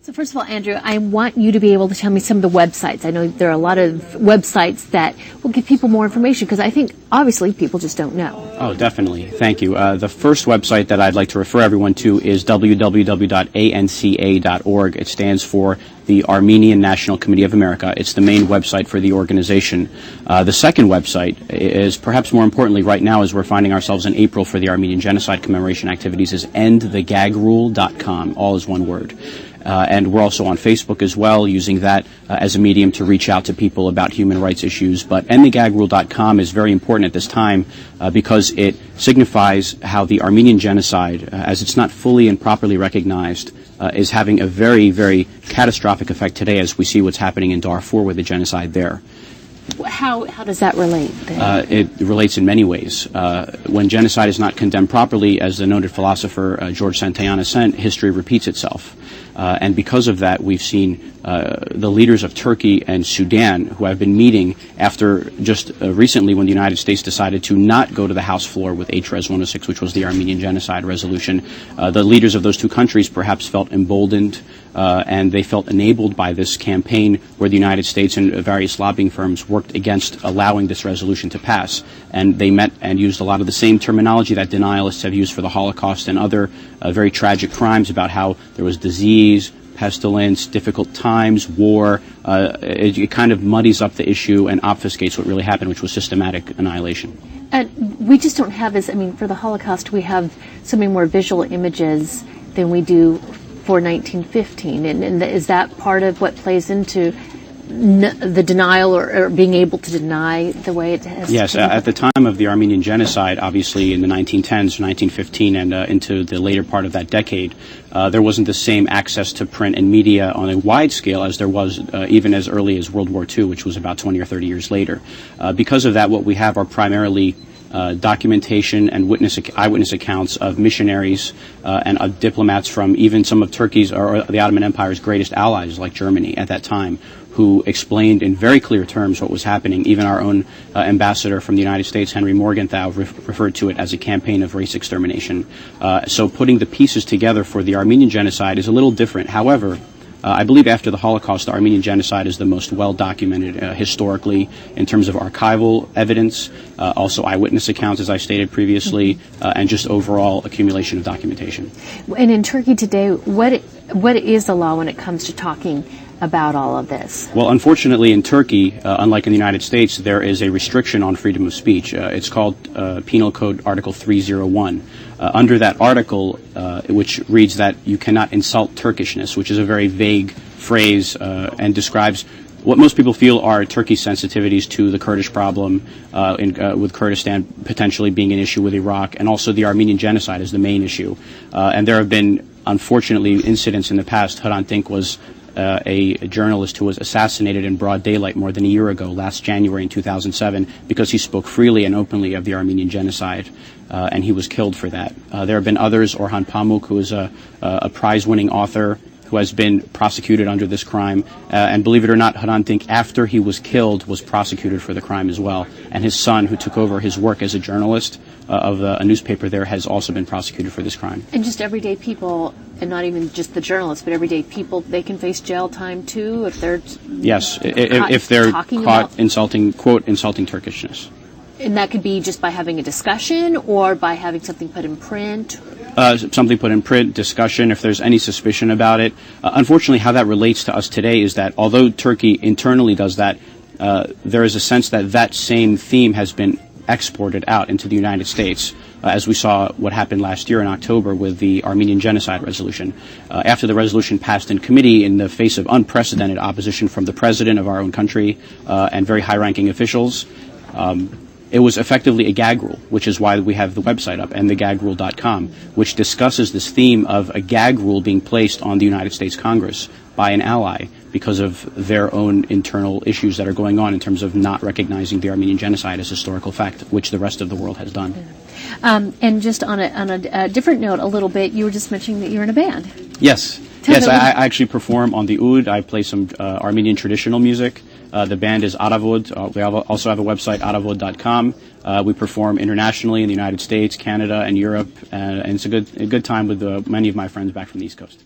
So first of all, Andrew, I want you to be able to tell me some of the websites. I know there are a lot of websites that will give people more information because I think, obviously, people just don't know. Oh, definitely. Thank you. The first website that I'd like to refer everyone to is www.anca.org. It stands for the Armenian National Committee of America. It's the main website for the organization. The second website is, perhaps more importantly right now as we're finding ourselves in April for the Armenian Genocide commemoration activities, is endthegagrule.com, all is one word. And we're also on Facebook as well, using that as a medium to reach out to people about human rights issues. But endthegagrule.com is very important at this time because it signifies how the Armenian genocide, as it's not fully and properly recognized, is having a very, very catastrophic effect today as we see what's happening in Darfur with the genocide there. How does that relate? It relates in many ways. When genocide is not condemned properly, as the noted philosopher George Santayana said, history repeats itself. And because of that, we've seen the leaders of Turkey and Sudan who have been meeting after just recently when the United States decided to not go to the House floor with HRES 106, which was the Armenian Genocide resolution. The leaders of those two countries perhaps felt emboldened and they felt enabled by this campaign where the United States and various lobbying firms worked against allowing this resolution to pass. And they met and used a lot of the same terminology that denialists have used for the Holocaust and other very tragic crimes about how there was disease, pestilence, difficult times, war. It kind of muddies up the issue and obfuscates what really happened, which was systematic annihilation. And we just don't have for the Holocaust, we have so many more visual images than we do for 1915. And is that part of what plays into the denial or being able to deny the way it has? Yes, at the time of the Armenian Genocide, obviously in the 1910s, 1915, and into the later part of that decade, there wasn't the same access to print and media on a wide scale as there was even as early as World War II, which was about 20 or 30 years later. Because of that, what we have are primarily documentation and eyewitness accounts of missionaries and of diplomats from even some of Turkey's or the Ottoman Empire's greatest allies, like Germany at that time, who explained in very clear terms what was happening. Even our own ambassador from the United States, Henry Morgenthau, referred to it as a campaign of race extermination. So putting the pieces together for the Armenian Genocide is a little different. However, I believe after the Holocaust, the Armenian Genocide is the most well-documented historically in terms of archival evidence, also eyewitness accounts, as I stated previously, and just overall accumulation of documentation. And in Turkey today, what is the law when it comes to talking about all of this? Well, unfortunately, in Turkey, unlike in the United States, there is a restriction on freedom of speech. It's called Penal Code Article 301. Under that article, which reads that you cannot insult Turkishness, which is a very vague phrase and describes what most people feel are Turkey's sensitivities to the Kurdish problem, with Kurdistan potentially being an issue with Iraq, and also the Armenian Genocide is the main issue. And there have been, unfortunately, incidents in the past. Hrant Dink was a journalist who was assassinated in broad daylight more than a year ago, last January in 2007, because he spoke freely and openly of the Armenian Genocide, and he was killed for that. There have been others. Orhan Pamuk, who is a prize-winning author who has been prosecuted under this crime, and believe it or not, Hrant Dink, after he was killed, was prosecuted for the crime as well. And his son, who took over his work as a journalist of a newspaper there, has also been prosecuted for this crime. And just everyday people, and not even just the journalists, but everyday people, they can face jail time too if they're if they're caught insulting Turkishness. And that could be just by having a discussion or by having something put in print? Something put in print, discussion, if there's any suspicion about it. Unfortunately, how that relates to us today is that although Turkey internally does that, there is a sense that that same theme has been exported out into the United States, as we saw what happened last year in October with the Armenian Genocide resolution. After the resolution passed in committee in the face of unprecedented opposition from the president of our own country and very high-ranking officials, it was effectively a gag rule, which is why we have the website up, endthegagrule.com, which discusses this theme of a gag rule being placed on the United States Congress by an ally because of their own internal issues that are going on in terms of not recognizing the Armenian Genocide as historical fact, which the rest of the world has done. And just on a different note a little bit, you were just mentioning that you're in a band. Yes. Yes, I actually perform on the oud. I play some Armenian traditional music. The band is Aravod. We also have a website, aravod.com. We perform internationally in the United States, Canada, and Europe, and it's a good time with many of my friends back from the East Coast.